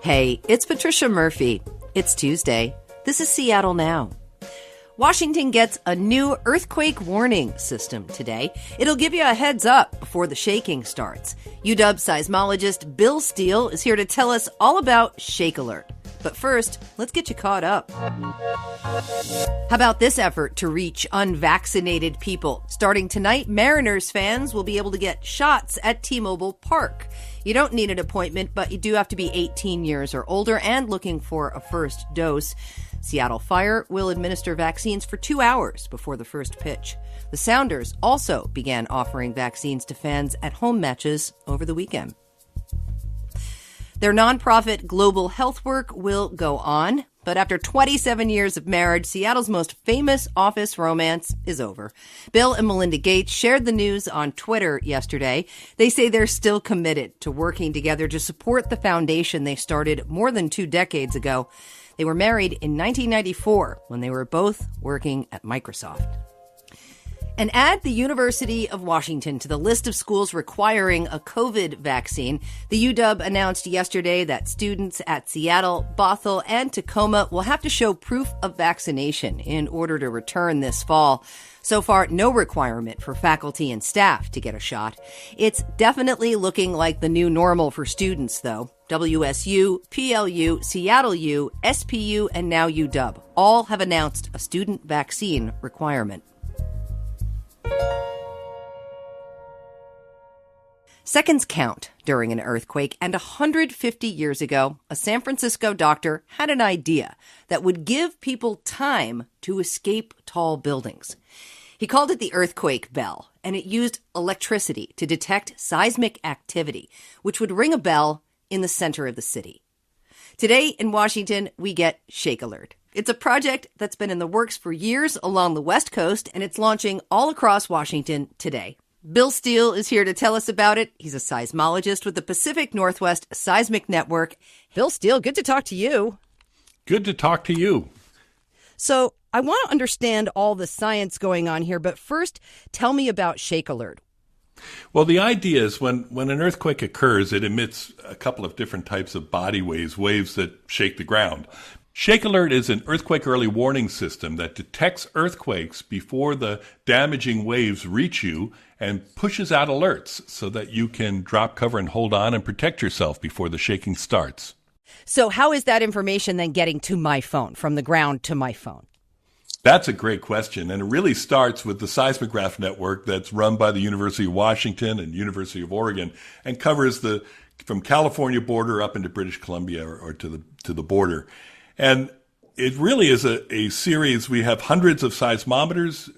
Hey, it's Patricia Murphy. It's Tuesday. This is Seattle Now. Washington gets a new earthquake warning system today. It'll give you a heads up before the shaking starts. UW seismologist Bill Steele is here to tell us all about ShakeAlert. But first, let's get you caught up. How about this effort to reach unvaccinated people? Starting tonight, Mariners fans will be able to get shots at T-Mobile Park. You don't need an appointment, but you do have to be 18 years or older and looking for a first dose. Seattle Fire will administer vaccines for 2 hours before the first pitch. The Sounders also began offering vaccines to fans at home matches over the weekend. Their nonprofit global health work will go on, but after 27 years of marriage, Seattle's most famous office romance is over. Bill and Melinda Gates shared the news on Twitter yesterday. They say they're still committed to working together to support the foundation they started more than 2 decades ago. They were married in 1994 when they were both working at Microsoft. And add the University of Washington to the list of schools requiring a COVID vaccine. The UW announced yesterday that students at Seattle, Bothell, and Tacoma will have to show proof of vaccination in order to return this fall. So far, no requirement for faculty and staff to get a shot. It's definitely looking like the new normal for students, though. WSU, PLU, Seattle U, SPU, and now UW all have announced a student vaccine requirement. Seconds count during an earthquake, and 150 years ago, a San Francisco doctor had an idea that would give people time to escape tall buildings. He called it the earthquake bell, and it used electricity to detect seismic activity, which would ring a bell in the center of the city. Today in Washington, we get ShakeAlert. It's a project that's been in the works for years along the West Coast, and it's launching all across Washington today. Bill Steele is here to tell us about it. He's a seismologist with the Pacific Northwest Seismic Network. Bill Steele, good to talk to you. Good to talk to you. So I want to understand all the science going on here, but first, tell me about ShakeAlert. Well, the idea is when an earthquake occurs, it emits a couple of different types of body waves that shake the ground. ShakeAlert is an earthquake early warning system that detects earthquakes before the damaging waves reach you and pushes out alerts so that you can drop cover and hold on and protect yourself before the shaking starts. So how is that information then getting to my phone, from the ground to my phone? That's a great question, and it really starts with the seismograph network that's run by the University of Washington and University of Oregon and covers from California border up into British Columbia or to the border. And it really is a series. We have hundreds of seismometers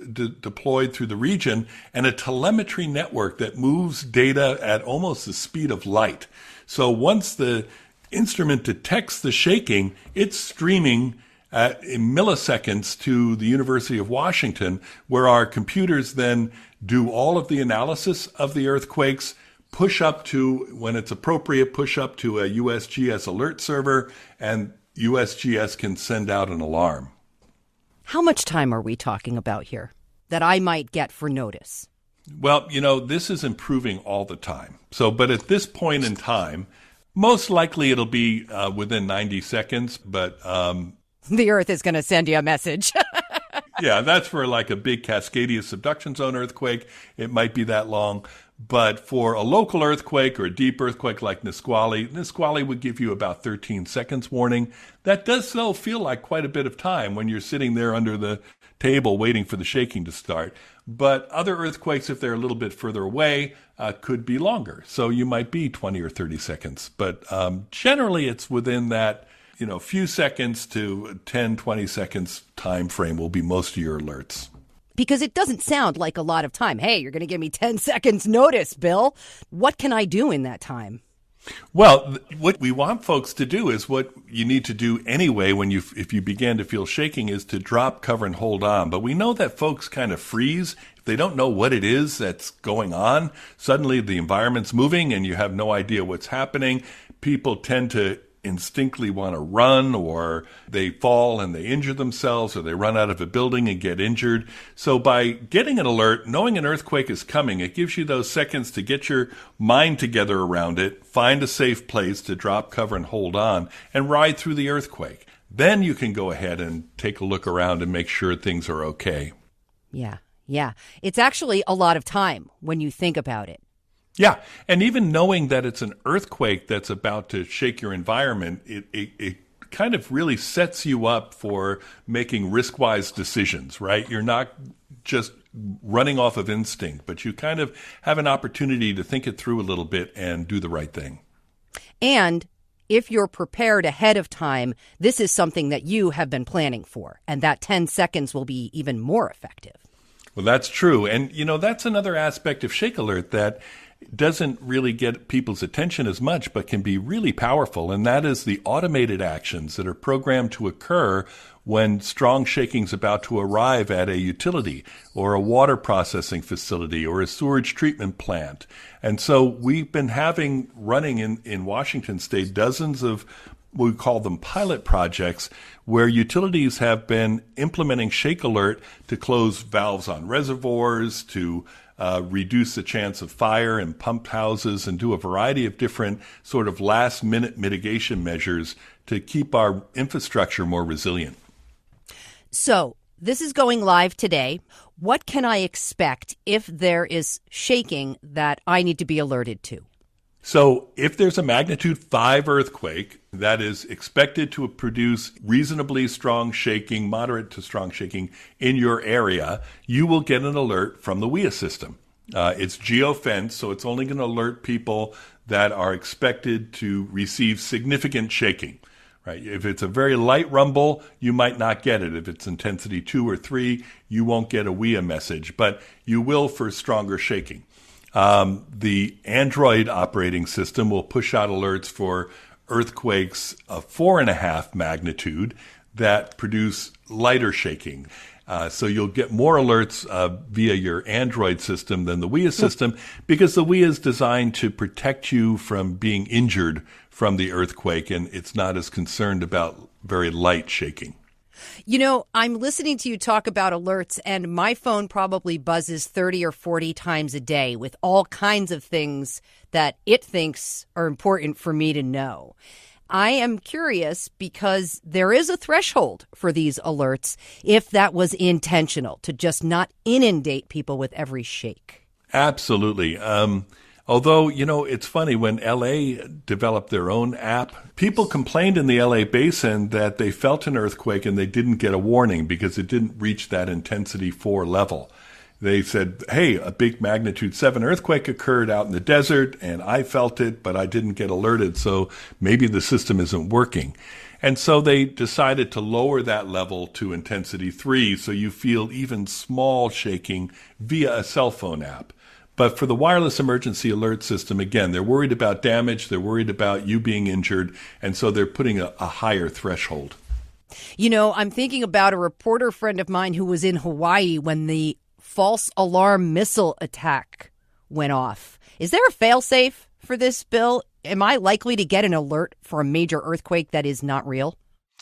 deployed through the region and a telemetry network that moves data at almost the speed of light. So once the instrument detects the shaking, it's streaming in milliseconds to the University of Washington, where our computers then do all of the analysis of the earthquakes, push up to, when it's appropriate, push up to a USGS alert server, and USGS can send out an alarm. How much time are we talking about here that I might get for notice? Well, this is improving all the time. But at this point in time, most likely it'll be within 90 seconds, but the Earth is going to send you a message. Yeah, that's for like a big Cascadia subduction zone earthquake. It might be that long. But for a local earthquake or a deep earthquake like Nisqually would give you about 13 seconds warning. That does still feel like quite a bit of time when you're sitting there under the table waiting for the shaking to start. But other earthquakes, if they're a little bit further away, could be longer. So you might be 20 or 30 seconds. But generally it's within that few seconds to 10, 20 seconds time frame will be most of your alerts. Because it doesn't sound like a lot of time. Hey, you're going to give me 10 seconds notice, Bill. What can I do in that time? Well, what we want folks to do is what you need to do anyway if you begin to feel shaking is to drop cover and hold on. But we know that folks kind of freeze. If they don't know what it is that's going on, suddenly the environment's moving and you have no idea what's happening. People tend to instinctively want to run, or they fall and they injure themselves, or they run out of a building and get injured. So by getting an alert, knowing an earthquake is coming, it gives you those seconds to get your mind together around it, find a safe place to drop, cover, and hold on, and ride through the earthquake. Then you can go ahead and take a look around and make sure things are okay. Yeah. It's actually a lot of time when you think about it. Yeah, and even knowing that it's an earthquake that's about to shake your environment, it kind of really sets you up for making risk-wise decisions, right? You're not just running off of instinct, but you kind of have an opportunity to think it through a little bit and do the right thing. And if you're prepared ahead of time, this is something that you have been planning for, and that 10 seconds will be even more effective. Well, that's true. And, that's another aspect of ShakeAlert that doesn't really get people's attention as much, but can be really powerful. And that is the automated actions that are programmed to occur when strong shaking's about to arrive at a utility or a water processing facility or a sewage treatment plant. And so we've been running in Washington state dozens of, we call them pilot projects, where utilities have been implementing ShakeAlert to close valves on reservoirs, to reduce the chance of fire in pump houses, and do a variety of different sort of last-minute mitigation measures to keep our infrastructure more resilient. So this is going live today. What can I expect if there is shaking that I need to be alerted to? So if there's a magnitude 5 earthquake that is expected to produce reasonably strong shaking, moderate to strong shaking in your area, you will get an alert from the WIA system. It's geofenced, so it's only going to alert people that are expected to receive significant shaking. Right? If it's a very light rumble, you might not get it. If it's intensity 2 or 3, you won't get a WIA message, but you will for stronger shaking. The Android operating system will push out alerts for earthquakes of 4.5 magnitude that produce lighter shaking. So you'll get more alerts via your Android system than the WIA system, because the WIA is designed to protect you from being injured from the earthquake, and it's not as concerned about very light shaking. I'm listening to you talk about alerts, and my phone probably buzzes 30 or 40 times a day with all kinds of things that it thinks are important for me to know. I am curious because there is a threshold for these alerts if that was intentional, to just not inundate people with every shake. Absolutely. Although, it's funny, when LA developed their own app, people complained in the LA basin that they felt an earthquake and they didn't get a warning because it didn't reach that intensity 4 level. They said, hey, a big magnitude 7 earthquake occurred out in the desert and I felt it, but I didn't get alerted, so maybe the system isn't working. And so they decided to lower that level to intensity 3 so you feel even small shaking via a cell phone app. But for the wireless emergency alert system, again, they're worried about damage, they're worried about you being injured, and so they're putting a higher threshold. I'm thinking about a reporter friend of mine who was in Hawaii when the false alarm missile attack went off. Is there a fail-safe for this, Bill? Am I likely to get an alert for a major earthquake that is not real?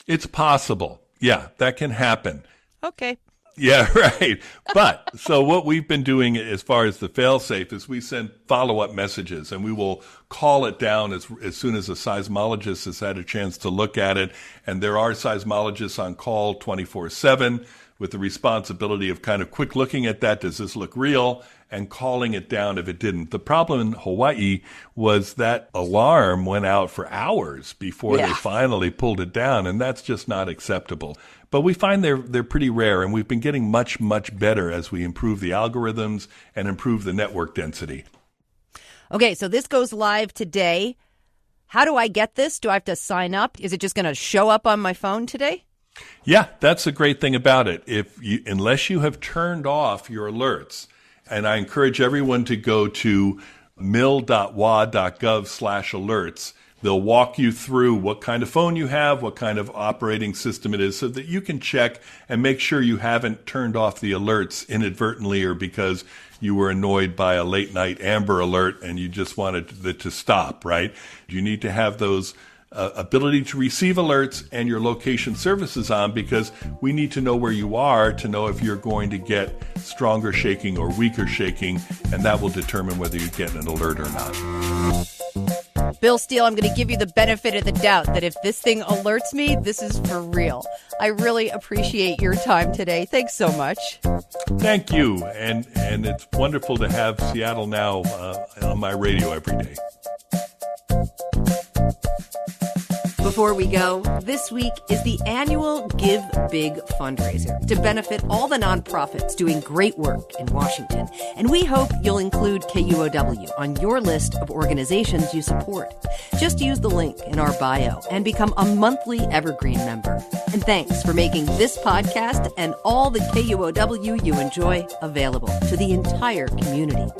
It's possible. Yeah, that can happen. Okay. Yeah, right. But so what we've been doing as far as the fail-safe is we send follow-up messages, and we will call it down as soon as a seismologist has had a chance to look at it. And there are seismologists on call 24/7 with the responsibility of kind of quick looking at that. Does this look real? And calling it down if it didn't. The problem in Hawaii was that alarm went out for hours before they finally pulled it down, and that's just not acceptable. But we find they're pretty rare, and we've been getting much, much better as we improve the algorithms and improve the network density. Okay, so this goes live today. How do I get this? Do I have to sign up? Is it just going to show up on my phone today? Yeah, that's the great thing about it. Unless you have turned off your alerts, and I encourage everyone to go to mil.wa.gov/alerts. They'll walk you through what kind of phone you have, what kind of operating system it is, so that you can check and make sure you haven't turned off the alerts inadvertently or because you were annoyed by a late night Amber Alert and you just wanted it to stop, right? You need to have those ability to receive alerts and your location services on, because we need to know where you are to know if you're going to get stronger shaking or weaker shaking, and that will determine whether you get an alert or not. Bill Steele, I'm going to give you the benefit of the doubt that if this thing alerts me, this is for real. I really appreciate your time today. Thanks so much. Thank you. And it's wonderful to have Seattle Now on my radio every day. Before we go, this week is the annual Give Big fundraiser to benefit all the nonprofits doing great work in Washington. And we hope you'll include KUOW on your list of organizations you support. Just use the link in our bio and become a monthly Evergreen member. And thanks for making this podcast and all the KUOW you enjoy available to the entire community.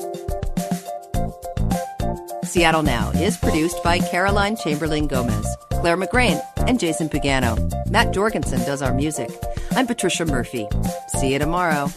Seattle Now is produced by Caroline Chamberlain Gomez, Clare McGrane, and Jason Pagano. Matt Jorgensen does our music. I'm Patricia Murphy. See you tomorrow.